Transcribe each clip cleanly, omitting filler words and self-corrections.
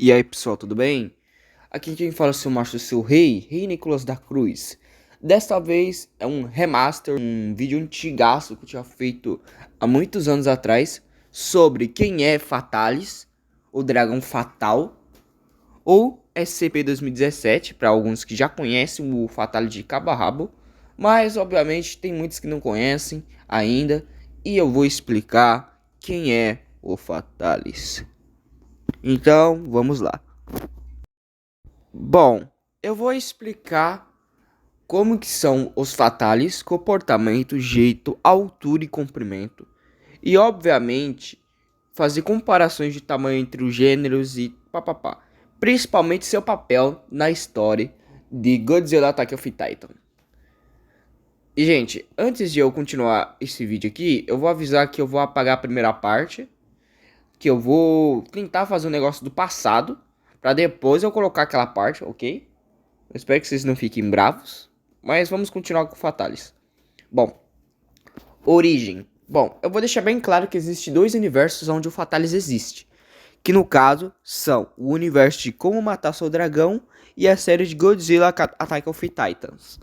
E aí pessoal, tudo bem? Aqui quem fala é o seu macho, seu rei Nicolas da Cruz. Desta vez é um remaster, um vídeo antigaço que eu tinha feito há muitos anos atrás sobre quem é Fatalis, o dragão fatal, ou SCP-2017, para alguns que já conhecem o Fatalis de cabo a rabo, mas obviamente tem muitos que não conhecem ainda, e eu vou explicar quem é o Fatalis. Então, vamos lá. Bom, eu vou explicar como que são os Fatalis, comportamento, jeito, altura e comprimento. E, obviamente, fazer comparações de tamanho entre os gêneros e papapá. Principalmente seu papel na história de Godzilla Attack of Titan. E, gente, antes de eu continuar esse vídeo aqui, eu vou avisar que eu vou apagar a primeira parte. Que eu vou tentar fazer um negócio do passado, pra depois eu colocar aquela parte, ok? Eu espero que vocês não fiquem bravos. Mas vamos continuar com o Fatalis. Bom, origem. Bom, eu vou deixar bem claro que existem dois universos onde o Fatalis existe. Que no caso são o universo de Como Matar Seu Dragão e a série de Godzilla Attack of Titans.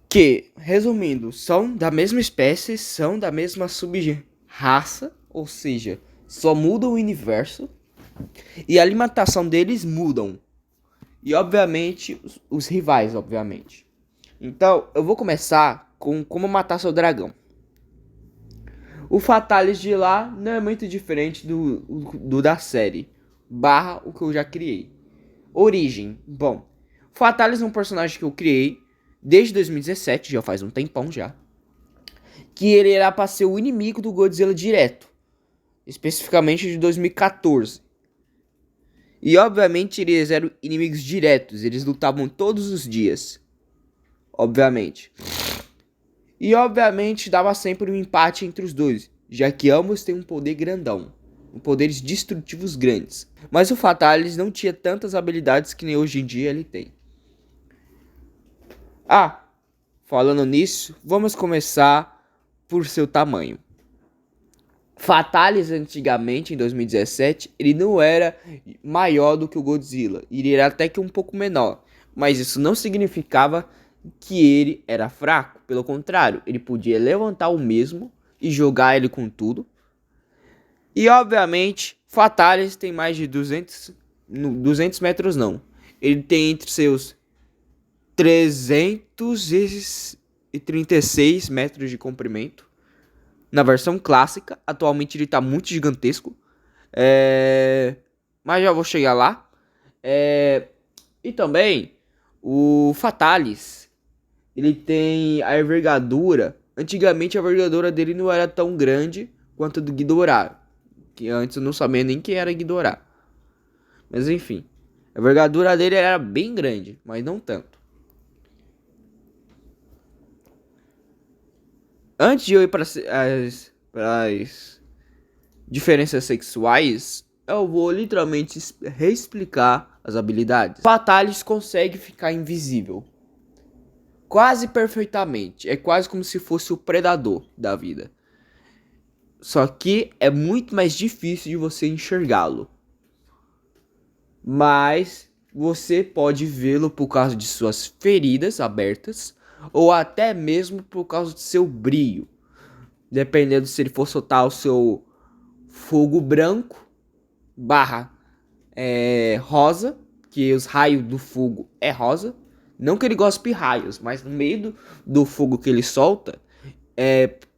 Que, resumindo, são da mesma espécie, são da mesma sub-raça, ou seja, só muda o universo e a alimentação deles mudam. E obviamente os rivais, obviamente. Então, eu vou começar com Como Matar Seu Dragão. O Fatalis de lá não é muito diferente do da série, barra o que eu já criei. Origem. Bom, Fatalis é um personagem que eu criei desde 2017, já faz um tempão já. Que ele era para ser o inimigo do Godzilla direto. Especificamente de 2014. E obviamente eles eram inimigos diretos, eles lutavam todos os dias. Obviamente. E obviamente dava sempre um empate entre os dois, já que ambos têm um poder grandão, poderes destrutivos grandes. Mas o Fatalis não tinha tantas habilidades que nem hoje em dia ele tem. Ah, falando nisso, vamos começar por seu tamanho. Fatalis antigamente, em 2017, ele não era maior do que o Godzilla, ele era até que um pouco menor, mas isso não significava que ele era fraco, pelo contrário, ele podia levantar o mesmo e jogar ele com tudo. E obviamente, Fatalis tem mais de 200 metros não, ele tem entre seus 336 metros de comprimento. Na versão clássica, atualmente ele tá muito gigantesco. Mas já vou chegar lá. E também, o Fatalis, ele tem a envergadura. Antigamente a envergadura dele não era tão grande quanto a do Ghidorah. Que antes eu não sabia nem quem era Ghidorah. Mas enfim, a envergadura dele era bem grande, mas não tanto. Antes de eu ir para as diferenças sexuais, eu vou literalmente reexplicar as habilidades. Fatalis consegue ficar invisível. Quase perfeitamente. É quase como se fosse o predador da vida. Só que é muito mais difícil de você enxergá-lo. Mas você pode vê-lo por causa de suas feridas abertas ou até mesmo por causa do seu brilho. Dependendo se ele for soltar o seu fogo branco barra rosa, que os raios do fogo é rosa. Não que ele gospe raios, mas no meio do fogo que ele solta,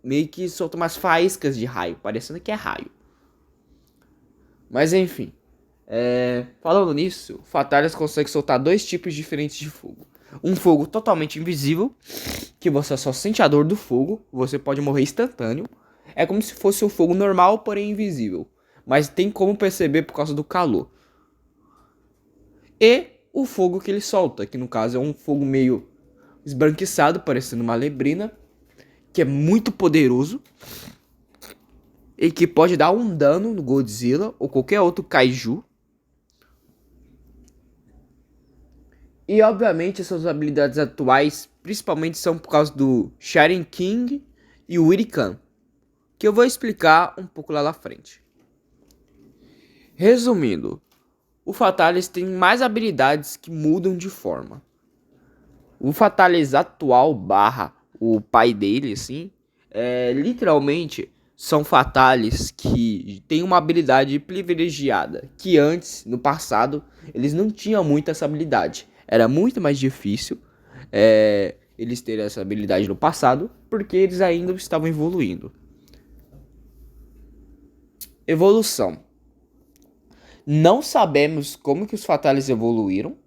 meio que solta umas faíscas de raio, parecendo que é raio. Mas enfim, falando nisso, o Fatalis consegue soltar dois tipos diferentes de fogo. Um fogo totalmente invisível, que você só sente a dor do fogo, você pode morrer instantâneo. É como se fosse um fogo normal, porém invisível. Mas tem como perceber por causa do calor. E o fogo que ele solta, que no caso é um fogo meio esbranquiçado, parecendo uma neblina, que é muito poderoso. E que pode dar um dano no Godzilla ou qualquer outro kaiju. E obviamente essas habilidades atuais principalmente são por causa do Sharingan King e o Irikan, que eu vou explicar um pouco lá na frente. Resumindo, o Fatalis tem mais habilidades que mudam de forma. O Fatalis atual barra o pai dele, assim, literalmente são Fatalis que têm uma habilidade privilegiada, que antes, no passado, eles não tinham muito essa habilidade. Era muito mais difícil eles terem essa habilidade no passado, porque eles ainda estavam evoluindo. Evolução. Não sabemos como que os Fatalis evoluíram,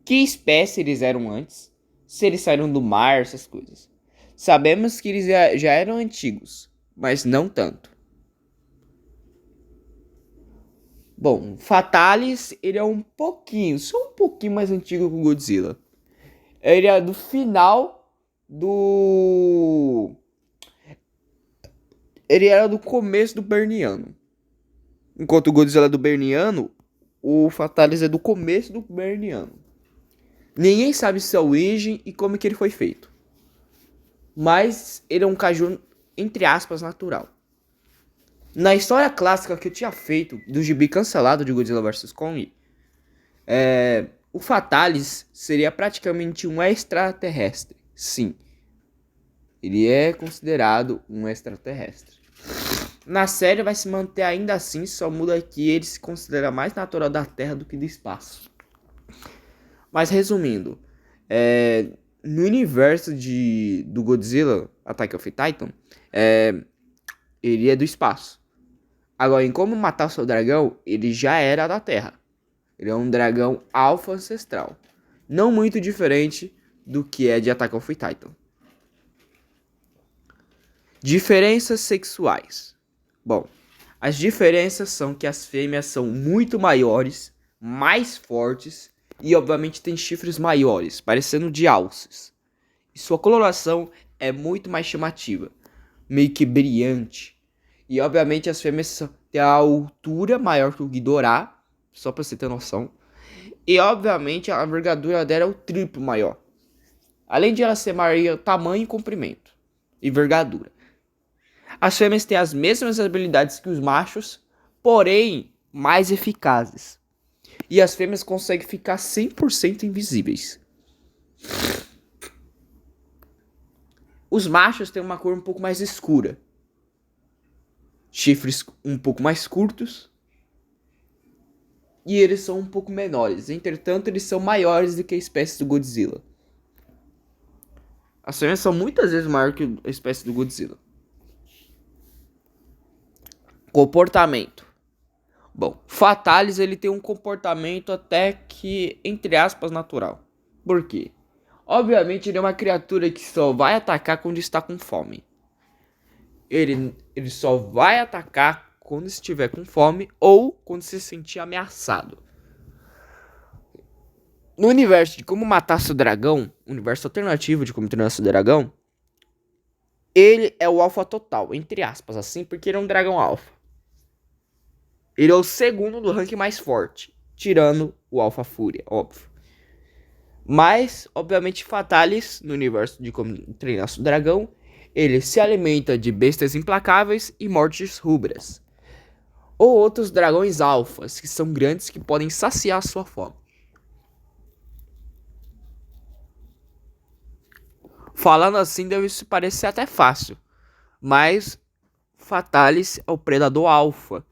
que espécie eles eram antes, se eles saíram do mar, essas coisas. Sabemos que eles já eram antigos, mas não tanto. Bom, Fatalis, ele é um pouquinho, só um pouquinho mais antigo que o Godzilla. Ele é do final do... Ele era do começo do Berniano. Enquanto o Godzilla é do Berniano, o Fatalis é do começo do Berniano. Ninguém sabe sua origem e como que ele foi feito. Mas ele é um kaiju, entre aspas, natural. Na história clássica que eu tinha feito do gibi cancelado de Godzilla vs Kong, o Fatalis seria praticamente um extraterrestre. Sim, ele é considerado um extraterrestre. Na série vai se manter ainda assim, só muda que ele se considera mais natural da Terra do que do espaço. Mas resumindo, no universo do Godzilla Attack of Titan, ele é do espaço. Agora, em Como Matar o Seu Dragão, ele já era da Terra. Ele é um dragão alfa ancestral. Não muito diferente do que é de Attack of Titan. Diferenças sexuais. Bom, as diferenças são que as fêmeas são muito maiores, mais fortes e obviamente têm chifres maiores, parecendo de alces. E sua coloração é muito mais chamativa, meio que brilhante. E obviamente as fêmeas têm a altura maior que o Ghidorah, só pra você ter noção. E obviamente a envergadura dela é o triplo maior. Além de ela ser maior em tamanho e comprimento. E envergadura. As fêmeas têm as mesmas habilidades que os machos, porém mais eficazes. E as fêmeas conseguem ficar 100% invisíveis. Os machos têm uma cor um pouco mais escura. Chifres um pouco mais curtos. E eles são um pouco menores. Entretanto, eles são maiores do que a espécie do Godzilla. As fêmeas são muitas vezes maiores que a espécie do Godzilla. Comportamento. Bom, Fatalis ele tem um comportamento até que, entre aspas, natural. Por quê? Obviamente ele é uma criatura que só vai atacar quando está com fome. Ele só vai atacar quando estiver com fome ou quando se sentir ameaçado. No universo de Como Matar Seu Dragão, universo alternativo de Como Treinar Seu Dragão, ele é o alfa total, entre aspas, assim, porque ele é um dragão alfa. Ele é o segundo do ranking mais forte, tirando o Alpha Fúria, óbvio. Mas, obviamente, Fatalis, no universo de Como Treinar Seu Dragão, ele se alimenta de bestas implacáveis e mortes rubras. Ou outros dragões alfas, que são grandes que podem saciar sua fome. Falando assim, deve se parecer até fácil. Mas, Fatalis é o predador alfa,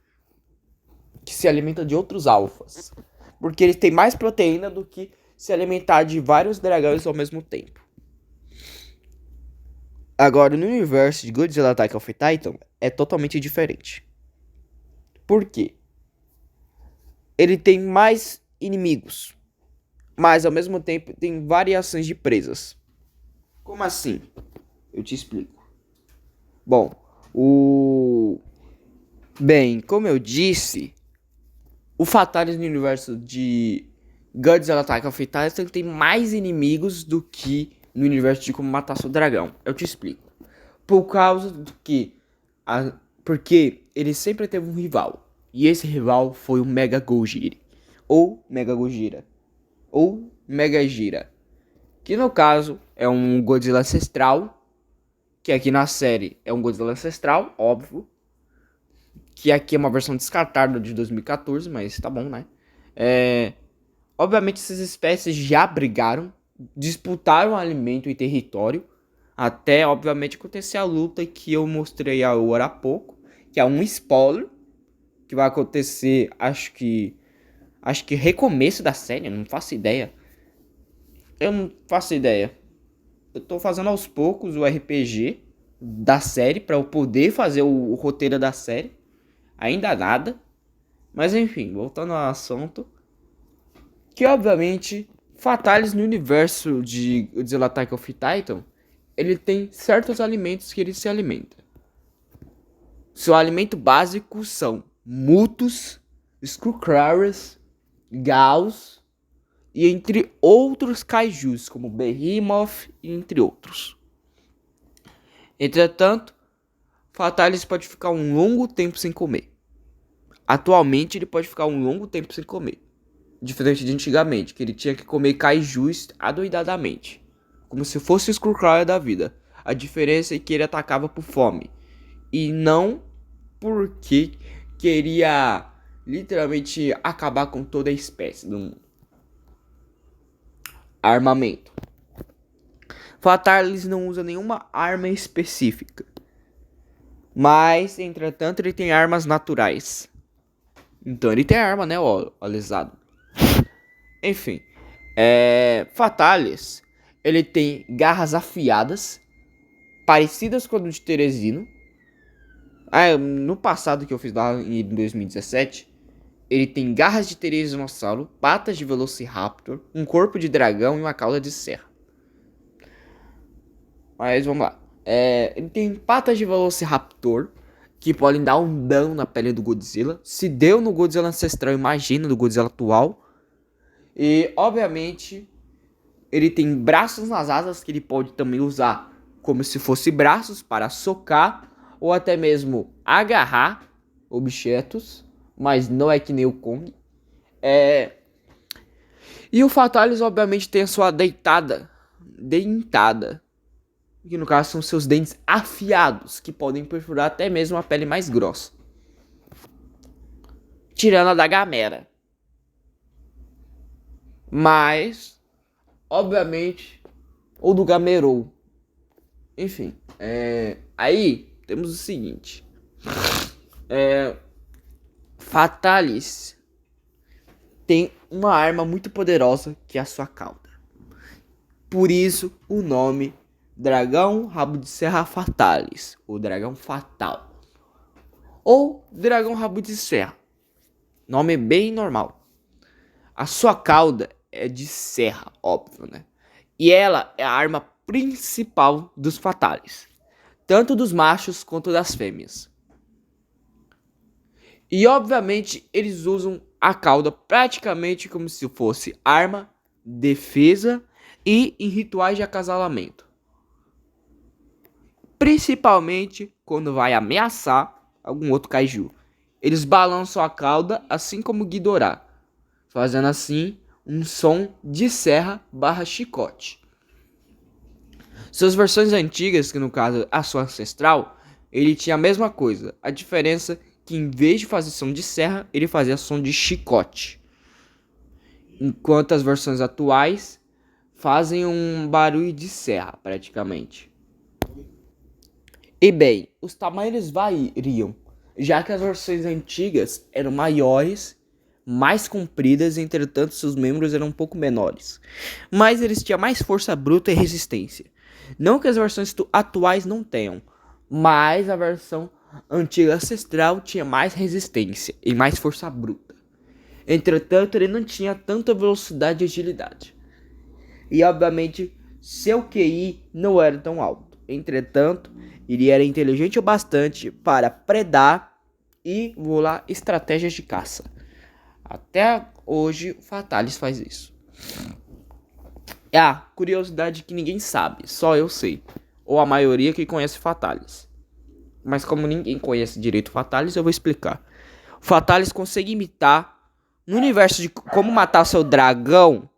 que se alimenta de outros alfas. Porque ele tem mais proteína do que se alimentar de vários dragões ao mesmo tempo. Agora, no universo de Godzilla Attack of Titan, é totalmente diferente. Por quê? Ele tem mais inimigos, mas ao mesmo tempo tem variações de presas. Como assim? Eu te explico. Bom, Bem, como eu disse, o Fatalis no universo de Godzilla Attack of Titan tem mais inimigos do que no universo de Como Matar Seu Dragão. Eu te explico. Por causa do que... Porque ele sempre teve um rival. E esse rival foi o Mega Gojira. Ou Mega Gojira. Ou Mega Gira. Que no caso é um Godzilla ancestral. Que aqui na série é um Godzilla ancestral, óbvio. que aqui é uma versão descartada de 2014, mas tá bom, né? Obviamente essas espécies já brigaram, disputaram alimento e território, até obviamente acontecer a luta que eu mostrei agora há pouco, que é um spoiler, que vai acontecer, acho que recomeço da série, eu não faço ideia. Eu tô fazendo aos poucos o RPG da série para eu poder fazer o roteiro da série. Ainda nada. Mas enfim, voltando ao assunto. Que obviamente, Fatalis no universo de Godzilla Attack of Titan, ele tem certos alimentos que ele se alimenta. Seu alimento básico são Mutos, Skullcrawlers, Gauss e entre outros kaijus, como Behemoth e entre outros. Entretanto, Fatalis pode ficar um longo tempo sem comer. Atualmente ele pode ficar um longo tempo sem comer. Diferente de antigamente, que ele tinha que comer kaijus adoidadamente. Como se fosse o Skullcrawler da vida. A diferença é que ele atacava por fome. E não porque queria literalmente acabar com toda a espécie do mundo. Armamento. Fatalis não usa nenhuma arma específica. Mas, entretanto, ele tem armas naturais. Então ele tem arma, né, ó, alisado. Enfim. Fatalis, ele tem garras afiadas, parecidas com a do de Teresino. No passado que eu fiz lá em 2017, ele tem garras de Terezinossauro, patas de Velociraptor, um corpo de dragão e uma cauda de serra. Mas vamos lá. Ele tem patas de Velociraptor, que podem dar um dano na pele do Godzilla. Se deu no Godzilla ancestral, imagina no Godzilla atual. E, obviamente, ele tem braços nas asas que ele pode também usar como se fosse braços para socar ou até mesmo agarrar objetos, mas não é que nem o Kong. E o Fatalis, obviamente, tem a sua dentada, que no caso são seus dentes afiados, que podem perfurar até mesmo a pele mais grossa. Tirando a da Gamera. Mas, obviamente, ou do Gamerou. Enfim, aí temos o seguinte. Fatalis tem uma arma muito poderosa que é a sua cauda. Por isso o nome Dragão Rabo de Serra Fatalis, ou Dragão Fatal, ou Dragão Rabo de Serra. Nome bem normal. A sua cauda é de serra, óbvio, né? E ela é a arma principal dos Fatalis, tanto dos machos quanto das fêmeas. E obviamente eles usam a cauda praticamente como se fosse arma, defesa e em rituais de acasalamento. Principalmente quando vai ameaçar algum outro kaiju. Eles balançam a cauda assim como Ghidorah, fazendo assim um som de serra / chicote. Suas versões antigas, que no caso a sua ancestral, ele tinha a mesma coisa. A diferença é que em vez de fazer som de serra, ele fazia som de chicote. Enquanto as versões atuais fazem um barulho de serra, praticamente. E bem, os tamanhos variam, já que as versões antigas eram maiores, mais compridas, entretanto seus membros eram um pouco menores. Mas eles tinham mais força bruta e resistência. Não que as versões atuais não tenham, mas a versão antiga ancestral tinha mais resistência e mais força bruta. Entretanto, ele não tinha tanta velocidade e agilidade. E obviamente, seu QI não era tão alto. Entretanto, ele era inteligente o bastante para predar e volar estratégias de caça. Até hoje, o Fatalis faz isso. Curiosidade que ninguém sabe, só eu sei. Ou a maioria que conhece Fatalis. Mas como ninguém conhece direito Fatalis, eu vou explicar. O Fatalis consegue imitar, no universo de como matar seu dragão,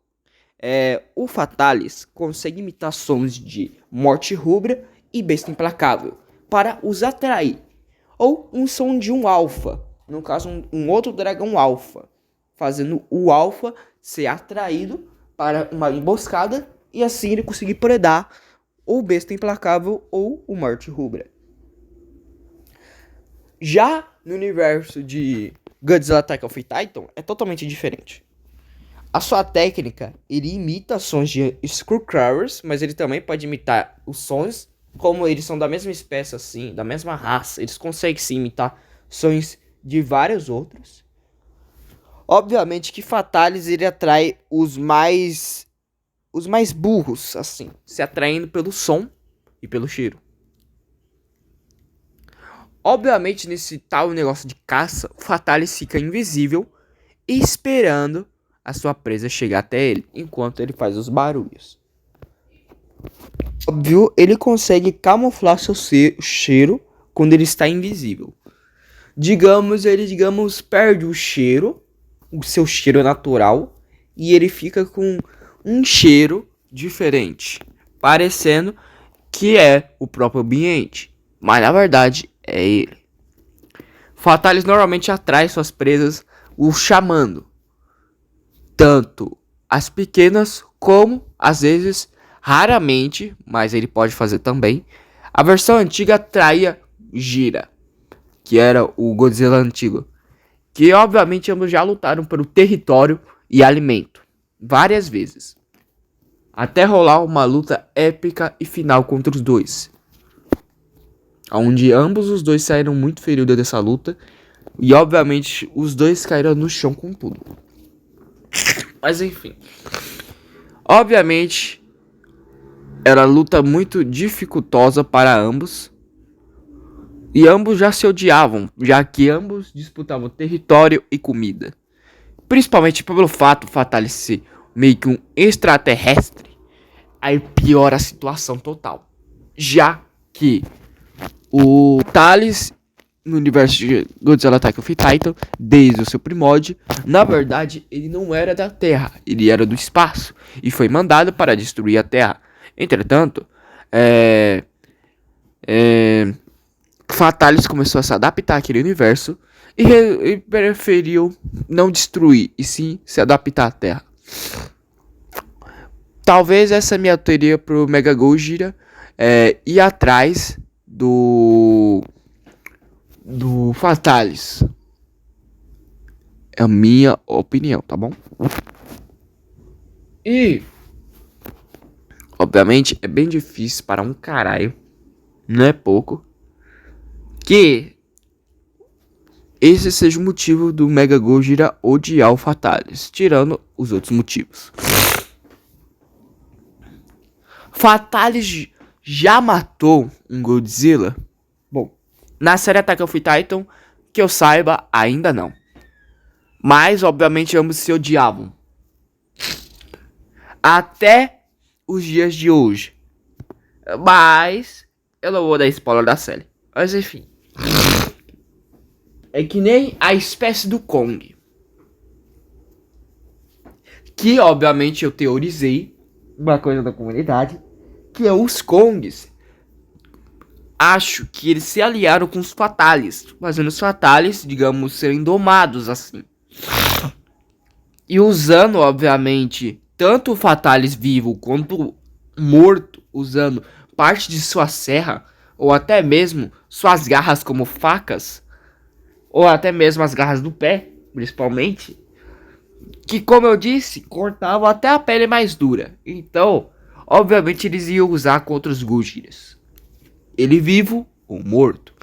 o Fatalis consegue imitar sons de morte rubra e besta implacável para os atrair. ou um som de um alfa, no caso um outro dragão alfa, fazendo o alfa ser atraído para uma emboscada e assim ele conseguir predar ou Besta Implacável ou o Morte Rubra. Já no universo de Godzilla Attack of Titan é totalmente diferente. A sua técnica, ele imita sons de Skullcrawlers, mas ele também pode imitar os sons, como eles são da mesma espécie assim, da mesma raça, eles conseguem sim imitar sons de vários outros. Obviamente que Fatalis ele atrai os mais burros, assim, se atraindo pelo som e pelo cheiro. Obviamente nesse tal negócio de caça, o Fatalis fica invisível esperando a sua presa chegar até ele, enquanto ele faz os barulhos. Óbvio, ele consegue camuflar seu cheiro quando ele está invisível. Ele perde o cheiro, o seu cheiro natural, e ele fica com um cheiro diferente, parecendo que é o próprio ambiente, mas na verdade é ele. Fatalis normalmente atrai suas presas o chamando, tanto as pequenas como, às vezes, raramente, mas ele pode fazer também, a versão antiga atraía Gira, que era o Godzilla antigo, que obviamente ambos já lutaram pelo território e alimento, várias vezes, até rolar uma luta épica e final contra os dois, onde ambos os dois saíram muito feridos dessa luta, e obviamente os dois caíram no chão com tudo. Mas enfim, obviamente era luta muito dificultosa para ambos, e ambos já se odiavam, já que ambos disputavam território e comida. Principalmente pelo fato de Fatalis ser meio que um extraterrestre, aí piora a situação total. Já que o Thales, no universo de Godzilla Attack of Titan, desde o seu primórdio, na verdade ele não era da Terra, ele era do espaço e foi mandado para destruir a Terra. Entretanto, Fatalis começou a se adaptar àquele universo e preferiu não destruir, e sim se adaptar à Terra. Talvez essa é a minha teoria pro Mega Gojira ir atrás do Fatalis. É a minha opinião, tá bom? E obviamente é bem difícil para um caralho, não é pouco, que esse seja o motivo do Mega Gojira odiar o Fatalis, tirando os outros motivos. Fatalis já matou um Godzilla? Bom, na série Attack of Titan, que eu saiba, ainda não. Mas, obviamente, ambos se odiavam. Até os dias de hoje. Mas eu não vou dar spoiler da série. Mas, enfim. É que nem a espécie do Kong. Que, obviamente, eu teorizei uma coisa da comunidade, que é os Kongs. Acho que eles se aliaram com os Fatalis, fazendo os Fatalis, digamos, serem domados assim. E usando, obviamente, tanto o Fatalis vivo quanto morto, usando parte de sua serra, ou até mesmo suas garras como facas, ou até mesmo as garras do pé, principalmente, que, como eu disse, cortavam até a pele mais dura. Então, obviamente, eles iam usar contra os Gojiras, ele vivo ou morto.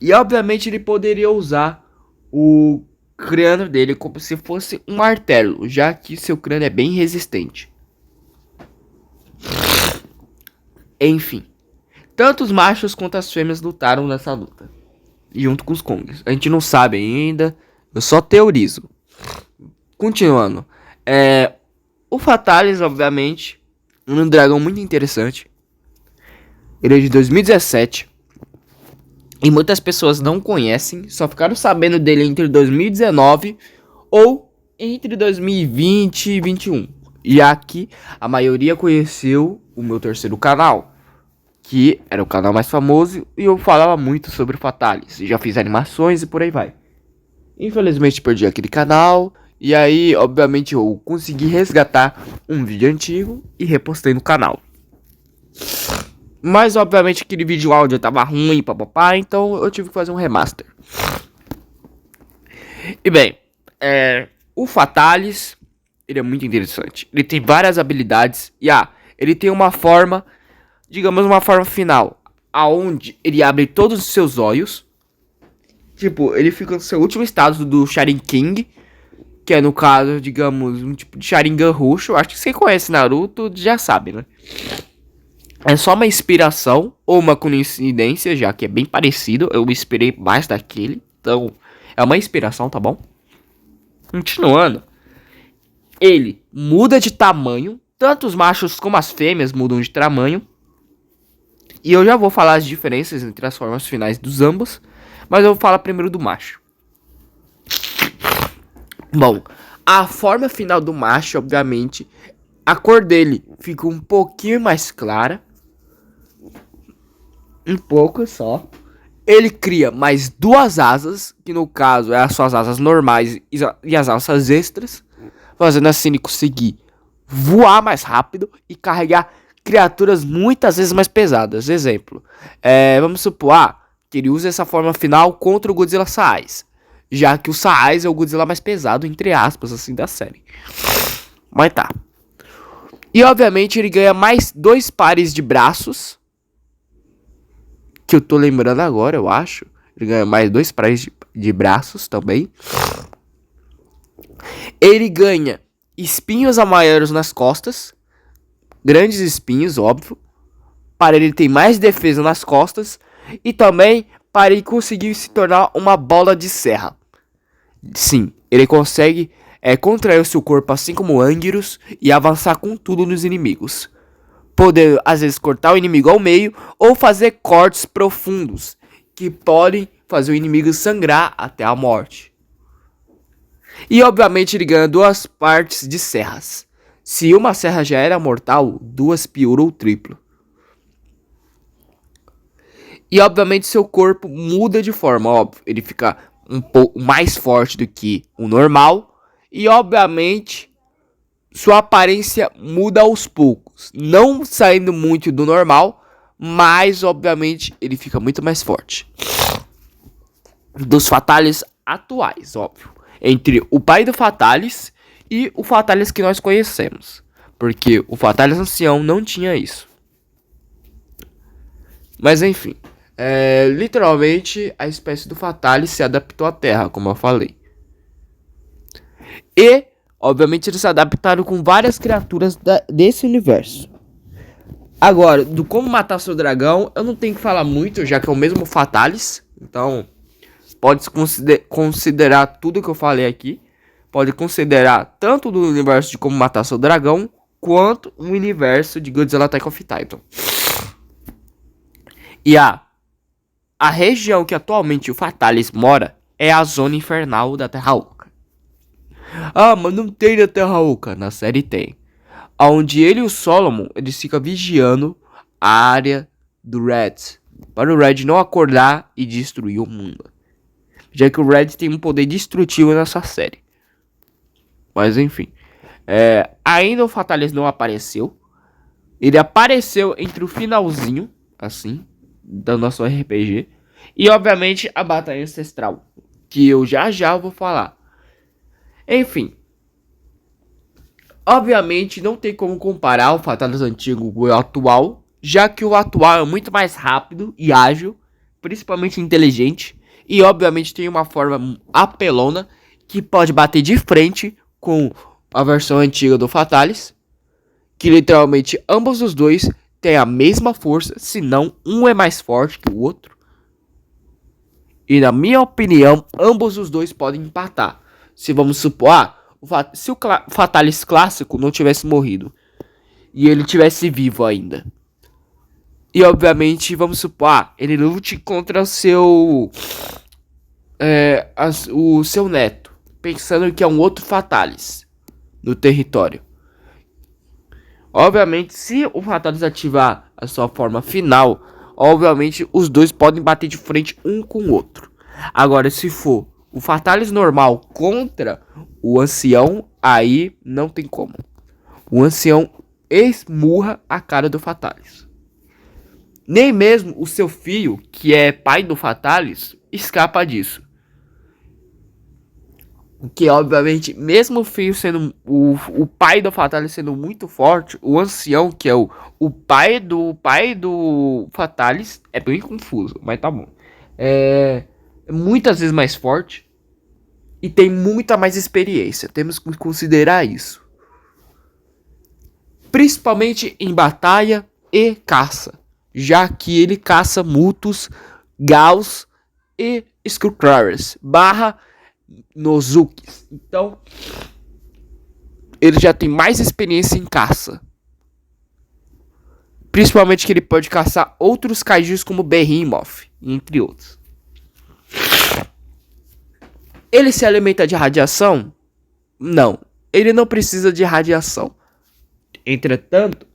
E, obviamente, ele poderia usar o crânio dele como se fosse um martelo, já que seu crânio é bem resistente. Enfim, tanto os machos quanto as fêmeas lutaram nessa luta, junto com os Kongs. A gente não sabe ainda, eu só teorizo. Continuando, o Fatalis, obviamente, um dragão muito interessante. Ele é de 2017. E muitas pessoas não conhecem, só ficaram sabendo dele entre 2019 ou entre 2020 e 2021. Já que a maioria conheceu o meu terceiro canal, que era o canal mais famoso e eu falava muito sobre o Fatalis. Já fiz animações e por aí vai. Infelizmente perdi aquele canal. E aí, obviamente, eu consegui resgatar um vídeo antigo e repostei no canal. Mas, obviamente, aquele vídeo áudio tava ruim, papapá, então eu tive que fazer um remaster. E bem, o Fatalis, ele é muito interessante. Ele tem várias habilidades e, ele tem uma forma, digamos, uma forma final, aonde ele abre todos os seus olhos. Tipo, ele fica no seu último estado do Sharingan, que é, no caso, digamos, um tipo de Sharingan roxo. Acho que você conhece Naruto, já sabe, né? É só uma inspiração ou uma coincidência, já que é bem parecido. Eu me inspirei mais daquele. Então, é uma inspiração, tá bom? Continuando. Ele muda de tamanho. Tanto os machos como as fêmeas mudam de tamanho. E eu já vou falar as diferenças entre as formas finais dos ambos. Mas eu vou falar primeiro do macho. Bom, a forma final do macho, obviamente, a cor dele fica um pouquinho mais clara. Um pouco só. Ele cria mais duas asas, que no caso é as suas asas normais e as asas extras, fazendo assim ele conseguir voar mais rápido e carregar criaturas muitas vezes mais pesadas. Exemplo, vamos supor que ele usa essa forma final contra o Godzilla Sais, já que o Sais é o Godzilla mais pesado, entre aspas, assim, da série. Mas tá. E obviamente ele ganha mais 2 pares de braços, que eu tô lembrando agora, eu acho. Ele ganha mais 2 pares de braços também. Ele ganha espinhos amarelos nas costas. Grandes espinhos, óbvio. Para ele ter mais defesa nas costas. E também para ele conseguir se tornar uma bola de serra. Sim, ele consegue contrair o seu corpo assim como Anguirus e avançar com tudo nos inimigos. Poder, às vezes, cortar o inimigo ao meio ou fazer cortes profundos que podem fazer o inimigo sangrar até a morte. E, obviamente, ele ganha 2 partes de serras. Se uma serra já era mortal, 2 piora ou triplo. E, obviamente, seu corpo muda de forma, óbvio. Ele fica um pouco mais forte do que o normal. E, obviamente, sua aparência muda aos poucos, não saindo muito do normal, mas obviamente ele fica muito mais forte. Dos Fatalis atuais, óbvio, entre o pai do Fatalis e o Fatalis que nós conhecemos, porque o Fatalis ancião não tinha isso. Mas enfim, literalmente a espécie do Fatalis se adaptou à Terra, como eu falei. E obviamente eles se adaptaram com várias criaturas desse universo. Agora, do como matar seu dragão, eu não tenho que falar muito, já que é o mesmo Fatalis. Então, pode considerar tudo que eu falei aqui. Pode considerar tanto do universo de como matar seu dragão, quanto o universo de Godzilla Attack of Titan. E a região que atualmente o Fatalis mora é a Zona Infernal da Terra Oca. Mas não tem na Terra Oca. Na série tem. Onde ele e o Solomon, eles ficam vigiando a área do Red. Para o Red não acordar e destruir o mundo. Já que o Red tem um poder destrutivo nessa série. Mas enfim. Ainda o Fatalis não apareceu. Ele apareceu entre o finalzinho, assim, do nosso RPG. E obviamente a Batalha Ancestral. Que eu já vou falar. Enfim. Obviamente não tem como comparar o Fatalis antigo com o atual, já que o atual é muito mais rápido e ágil, principalmente inteligente, e obviamente tem uma forma apelona que pode bater de frente com a versão antiga do Fatalis, que literalmente ambos os dois têm a mesma força, se não um é mais forte que o outro. E na minha opinião, ambos os dois podem empatar. Se vamos supor, se o Fatalis clássico não tivesse morrido e ele tivesse vivo ainda, e obviamente vamos supor, ele lute contra o seu neto, pensando que é um outro Fatalis no território. Obviamente, se o Fatalis ativar a sua forma final, obviamente os dois podem bater de frente um com o outro. Agora, se for o Fatalis normal contra o ancião, aí não tem como. O ancião esmurra a cara do Fatalis. Nem mesmo o seu filho, que é pai do Fatalis, escapa disso. Que obviamente, mesmo o filho sendo o pai do Fatalis sendo muito forte, o ancião, que é o pai do Fatalis, é bem confuso, mas tá bom. É muitas vezes mais forte e tem muita mais experiência. Temos que considerar isso. Principalmente em batalha e caça, já que ele caça Mutos, Gauss e Skullcrawlers barra Nozukis. Então, ele já tem mais experiência em caça. Principalmente que ele pode caçar outros kaijus como Behemoth, entre outros. Ele se alimenta de radiação? Não, ele não precisa de radiação. Entretanto,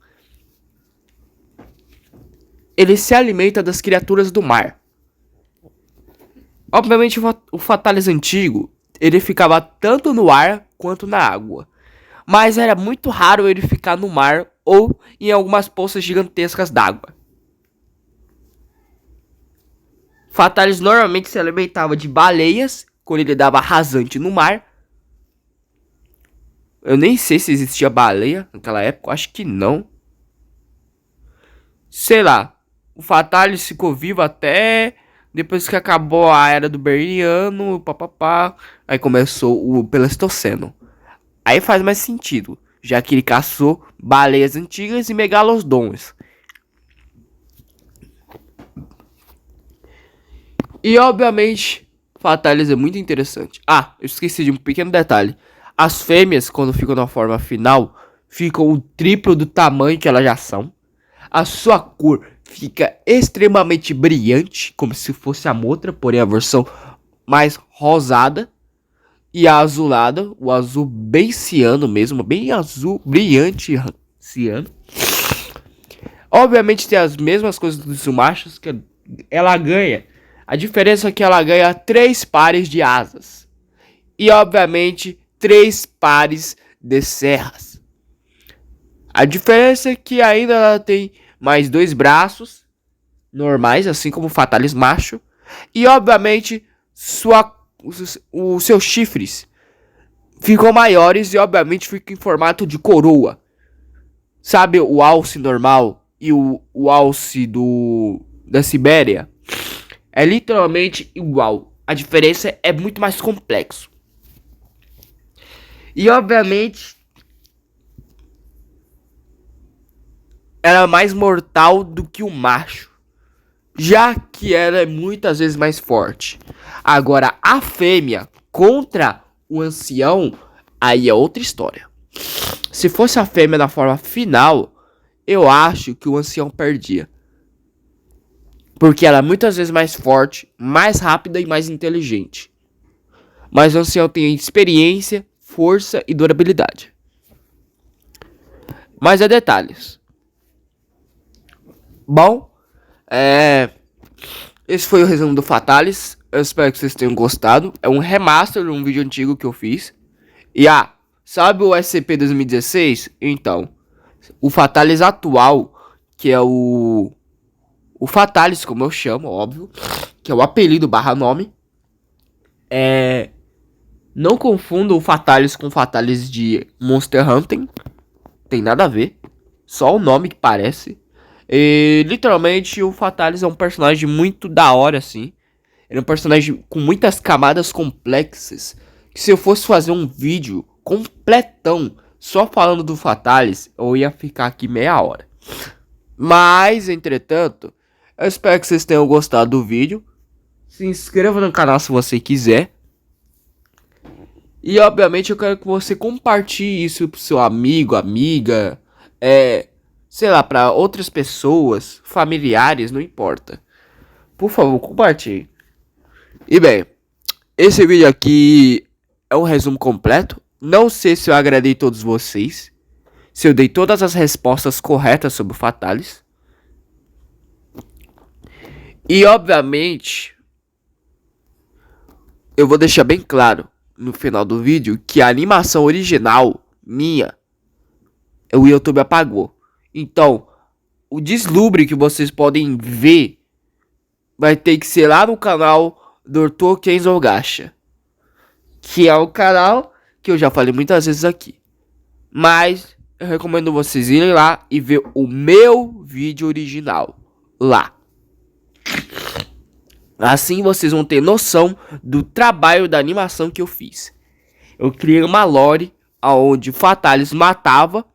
ele se alimenta das criaturas do mar. Obviamente, o Fatalis antigo, ele ficava tanto no ar quanto na água. Mas era muito raro ele ficar no mar ou em algumas poças gigantescas d'água. Fatalis normalmente se alimentava de baleias, quando ele dava rasante no mar. Eu nem sei se existia baleia naquela época, acho que não. Sei lá, o Fatalis ficou vivo até depois que acabou a era do Berniano, papapá. Aí começou o Pleistoceno. Aí faz mais sentido, já que ele caçou baleias antigas e megalodons. E obviamente, Fatalis é muito interessante. Ah, eu esqueci de um pequeno detalhe. As fêmeas, quando ficam na forma final, ficam o triplo do tamanho que elas já são. A sua cor fica extremamente brilhante, como se fosse a Motra, porém a versão mais rosada. E a azulada, o azul bem ciano mesmo, bem azul, brilhante ciano. Obviamente tem as mesmas coisas dos machos que ela ganha. A diferença é que ela ganha 3 pares de asas. E obviamente 3 pares de serras. A diferença é que ainda ela tem mais 2 braços normais, assim como o Fatalis macho. E obviamente os seus chifres ficam maiores e obviamente ficam em formato de coroa. Sabe o alce normal e o alce da Sibéria? É literalmente igual. A diferença é muito mais complexo. E obviamente ela é mais mortal do que o macho, já que ela é muitas vezes mais forte. Agora, a fêmea contra o ancião, aí é outra história. Se fosse a fêmea na forma final, eu acho que o ancião perdia. Porque ela é muitas vezes mais forte, mais rápida e mais inteligente. Mas o ancião tem experiência, força e durabilidade. Mas é detalhes. Bom, esse foi o resumo do Fatalis. Eu espero que vocês tenham gostado. É um remaster de um vídeo antigo que eu fiz. E sabe o SCP 2016? Então, o Fatalis atual, que é o Fatalis, como eu chamo, óbvio, que é o apelido barra nome. Não confunda o Fatalis com o Fatalis de Monster Hunter. Tem nada a ver. Só o nome que parece. E literalmente o Fatalis é um personagem muito da hora, assim. Ele é um personagem com muitas camadas complexas. Que se eu fosse fazer um vídeo completão só falando do Fatalis, eu ia ficar aqui meia hora. Mas, entretanto, eu espero que vocês tenham gostado do vídeo. Se inscreva no canal se você quiser. E obviamente eu quero que você compartilhe isso pro seu amigo, amiga, sei lá, para outras pessoas, familiares, não importa. Por favor, compartilhe. E bem, esse vídeo aqui é um resumo completo. Não sei se eu agradei todos vocês. se eu dei todas as respostas corretas sobre o Fatalis. E obviamente, eu vou deixar bem claro no final do vídeo que a animação original minha, o YouTube apagou. Então, o deslumbre que vocês podem ver vai ter que ser lá no canal Dr. Kenzo Gacha, que é o canal que eu já falei muitas vezes aqui. Mas eu recomendo vocês irem lá e ver o meu vídeo original lá. Assim vocês vão ter noção do trabalho da animação que eu fiz. Eu criei uma lore onde o Fatalis matava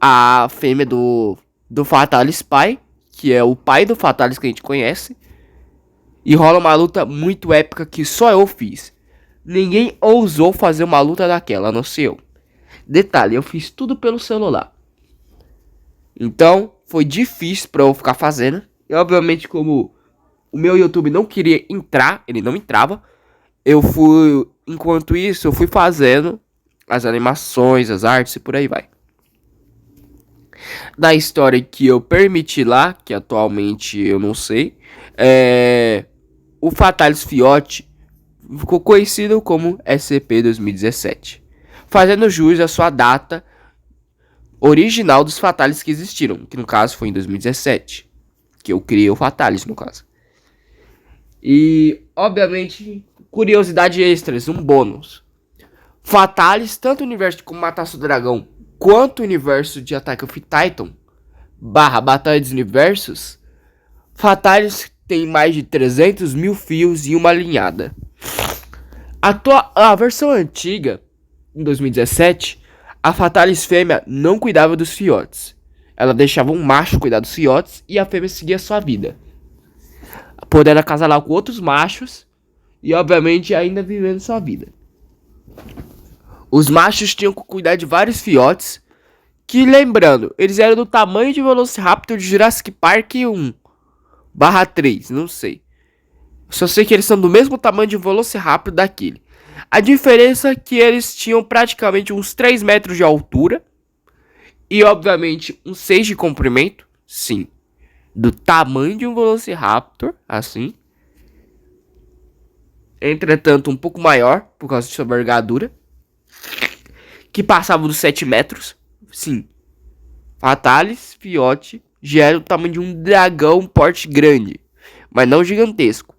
a fêmea do Fatalis pai, que é o pai do Fatalis que a gente conhece. E rola uma luta muito épica que só eu fiz. Ninguém ousou fazer uma luta daquela, a não ser eu. Detalhe, eu fiz tudo pelo celular. Então, foi difícil pra eu ficar fazendo. E obviamente, como o meu YouTube não queria entrar, ele não entrava. Enquanto isso, eu fui fazendo as animações, as artes e por aí vai. Na história que eu permiti lá, que atualmente eu não sei, o Fatalis Fiote ficou conhecido como SCP-2017, fazendo jus à sua data original dos Fatalis que existiram, que no caso foi em 2017, que eu criei o Fatalis no caso. E, obviamente, curiosidade extras, um bônus. Fatalis, tanto o universo como Matasse o Dragão, quanto o universo de Attack of Titan, / Batalha dos Universos, Fatalis tem mais de 300 mil fios e uma alinhada. A versão antiga, em 2017, a Fatalis fêmea não cuidava dos filhotes. Ela deixava um macho cuidar dos filhotes e a fêmea seguia sua vida, podendo acasalar com outros machos e, obviamente, ainda vivendo sua vida. Os machos tinham que cuidar de vários filhotes, que, lembrando, eles eram do tamanho de Velociraptor de Jurassic Park 1/3, não sei. Só sei que eles são do mesmo tamanho de Velociraptor daquele. A diferença é que eles tinham praticamente uns 3 metros de altura e, obviamente, uns 6 de comprimento, sim. Do tamanho de um Velociraptor, assim. Entretanto, um pouco maior, por causa de sua envergadura. Que passava dos 7 metros. Sim. Fatalis Fiote já era o tamanho de um dragão porte grande, mas não gigantesco.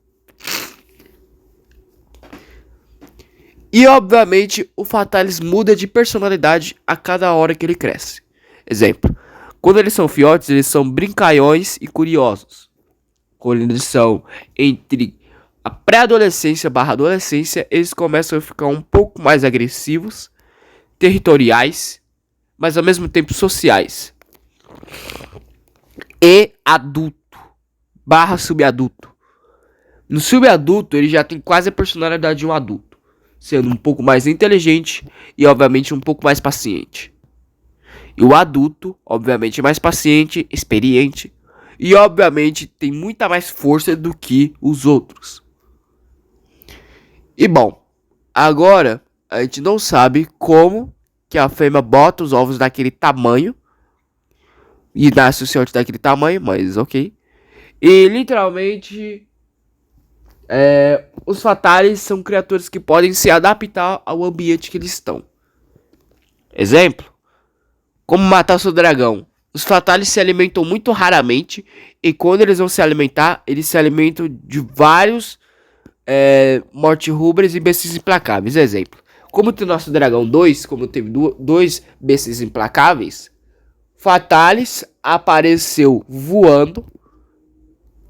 E obviamente o Fatalis muda de personalidade a cada hora que ele cresce. Exemplo, quando eles são filhotes, eles são brincalhões e curiosos. Quando eles são entre a pré-adolescência / adolescência, eles começam a ficar um pouco mais agressivos, territoriais, mas ao mesmo tempo sociais. E adulto / subadulto. No subadulto, ele já tem quase a personalidade de um adulto, sendo um pouco mais inteligente e, obviamente, um pouco mais paciente. E o adulto, obviamente, é mais paciente, experiente e, obviamente, tem muita mais força do que os outros. E, bom, agora a gente não sabe como que a fêmea bota os ovos daquele tamanho e nasce o filhote daquele tamanho, mas ok. E, literalmente, os Fatalis são criaturas que podem se adaptar ao ambiente que eles estão. Exemplo, como matar seu dragão. Os Fatalis se alimentam muito raramente, e quando eles vão se alimentar, eles se alimentam de vários morte rubras e bestas implacáveis. Exemplo, como tem o nosso dragão 2, como teve dois bestas implacáveis, Fatalis apareceu voando,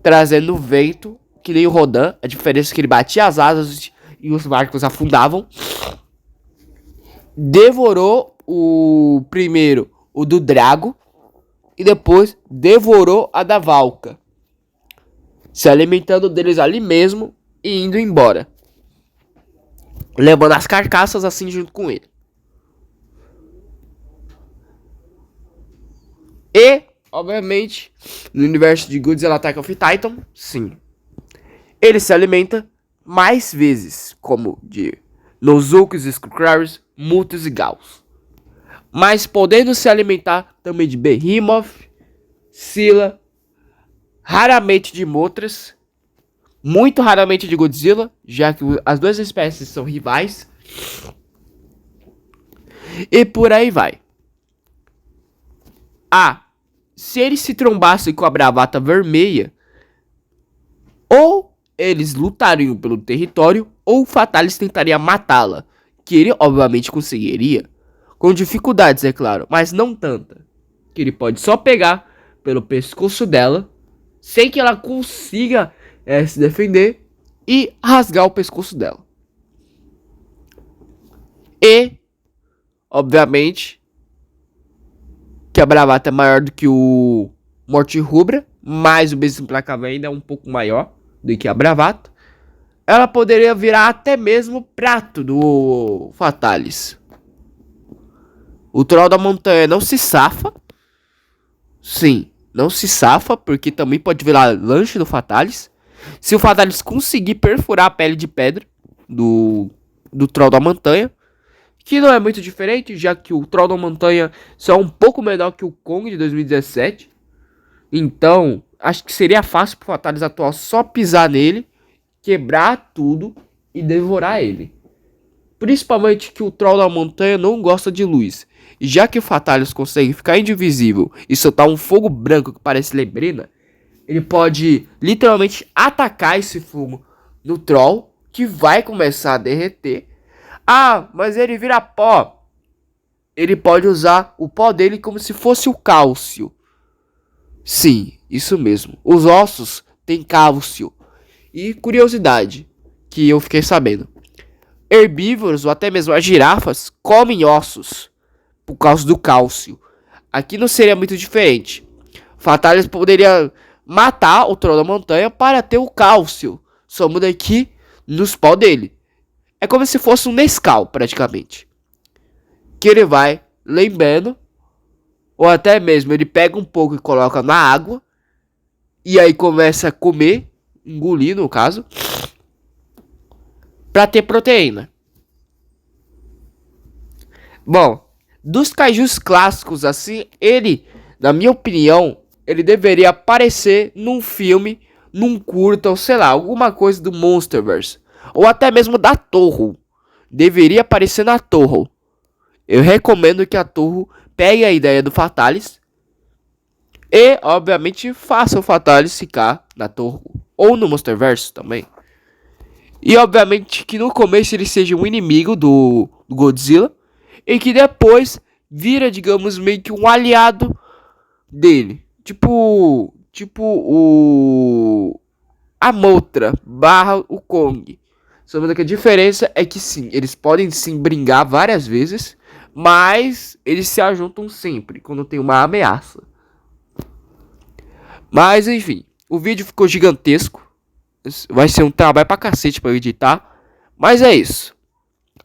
trazendo vento, que nem o Rodan. A diferença é que ele batia as asas e os barcos afundavam. Devorou o primeiro, o do Drago, e depois devorou a da Valka, se alimentando deles ali mesmo e indo embora, levando as carcaças assim junto com ele. E, obviamente, no universo de Godzilla Attack of Titan, sim, ele se alimenta mais vezes, como de Nozokus, Skullcrawlers, Mutos e Gauss. mas podendo se alimentar também de Behemoth, Scylla, raramente de Mothras, muito raramente de Godzilla, já que as duas espécies são rivais. E por aí vai. Se eles se trombassem com a bravata vermelha, ou eles lutariam pelo território, ou o Fatalis tentaria matá-la, que ele obviamente conseguiria, com dificuldades, é claro, mas não tanta, que ele pode só pegar pelo pescoço dela, sem que ela consiga se defender, e rasgar o pescoço dela. E, obviamente, que a bravata é maior do que o Morte Rubra, mas o Besta Implacável ainda é um pouco maior do que a bravata. Ela poderia virar até mesmo prato do Fatalis. O Troll da Montanha não se safa. Sim, não se safa, porque também pode virar lanche do Fatalis. Se o Fatalis conseguir perfurar a pele de pedra do Troll da Montanha, que não é muito diferente, já que o Troll da Montanha só é um pouco menor que o Kong de 2017. Então, acho que seria fácil pro Fatalis atual só pisar nele, quebrar tudo e devorar ele. Principalmente que o Troll da Montanha não gosta de luz. E já que o Fatalis consegue ficar indivisível e soltar um fogo branco que parece lebrina, ele pode literalmente atacar esse fogo no Troll, que vai começar a derreter. Mas ele vira pó. Ele pode usar o pó dele como se fosse o cálcio. Sim, isso mesmo. Os ossos têm cálcio. E curiosidade, que eu fiquei sabendo. Herbívoros ou até mesmo as girafas comem ossos por causa do cálcio. Aqui não seria muito diferente. Fatalis poderia matar o Troll da Montanha para ter o cálcio. Só muda aqui nos pó dele. É como se fosse um Nescau, praticamente. Que ele vai lembrando, ou até mesmo ele pega um pouco e coloca na água, e aí começa a comer, engolir no caso, para ter proteína. Bom, dos kaijus clássicos assim, ele, na minha opinião, ele deveria aparecer num filme, num curta, ou sei lá, alguma coisa do Monsterverse. Ou até mesmo da Toho. Deveria aparecer na Toho. Eu recomendo que a Toho pegue a ideia do Fatalis e, obviamente, faça o Fatalis ficar na Toho. Ou no Monsterverse também. E, obviamente, que no começo ele seja um inimigo do Godzilla. E que depois vira, digamos, meio que um aliado dele. Tipo a Mothra barra o Kong. Só que a diferença é que sim, eles podem sim brincar várias vezes, mas eles se ajuntam sempre quando tem uma ameaça. Mas enfim, o vídeo ficou gigantesco. Vai ser um trabalho pra cacete pra eu editar. Mas é isso.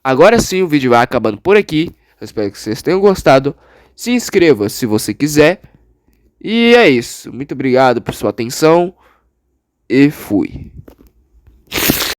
Agora sim o vídeo vai acabando por aqui. Eu espero que vocês tenham gostado. Se inscreva se você quiser. E é isso. Muito obrigado por sua atenção. E fui.